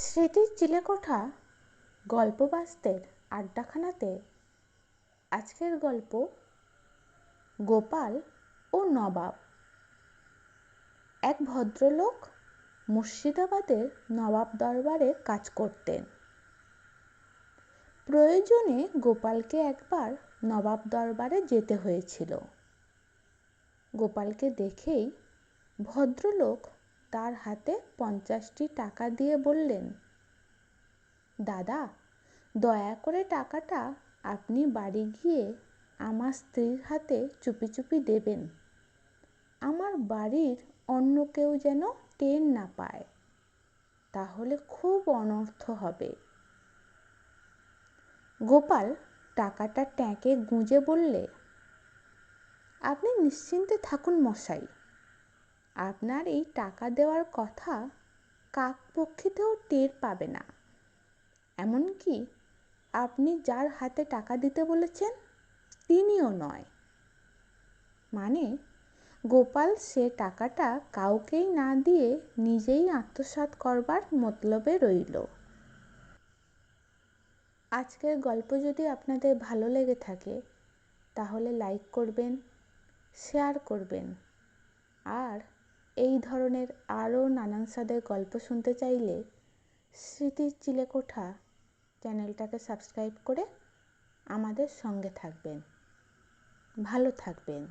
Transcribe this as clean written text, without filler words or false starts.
স্মৃতির চিলেকোঠা গল্পবাস্তের আড্ডাখানাতে আজকের গল্প গোপাল ও নবাব। এক ভদ্রলোক মুর্শিদাবাদের নবাব দরবারে কাজ করতেন। প্রয়োজনে গোপালকে একবার নবাব দরবারে যেতে হয়েছিল। গোপালকে দেখেই ভদ্রলোক তার হাতে 50টি টাকা দিয়ে বললেন, দাদা, দয়া করে টাকাটা আপনি বাড়ি গিয়ে আমার স্ত্রীর হাতে চুপি চুপি দেবেন। আমার বাড়ির অন্য কেউ যেন টের না পায়, তাহলে খুব অনর্থ হবে। গোপাল টাকাটা ট্যাঁকে গুঁজে বললে, আপনি নিশ্চিন্তে থাকুন মশাই, আপনার এই টাকা দেওয়ার কথা কাকপক্ষীতেও টের পাবে না। এমনকি আপনি যার হাতে টাকা দিতে বলেছেন তিনিও নয়। মানে গোপাল সে টাকাটা কাউকেই না দিয়ে নিজেই আত্মসাৎ করবার মতলবে রইল। আজকের গল্প যদি আপনাদের ভালো লেগে থাকে তাহলে লাইক করবেন, শেয়ার করবেন, আর এই ধরনের আরও নানান স্বাদের গল্প শুনতে চাইলে স্মৃতির চিলেকোঠা চ্যানেলটাকে সাবস্ক্রাইব করে আমাদের সঙ্গে থাকবেন। ভালো থাকবেন।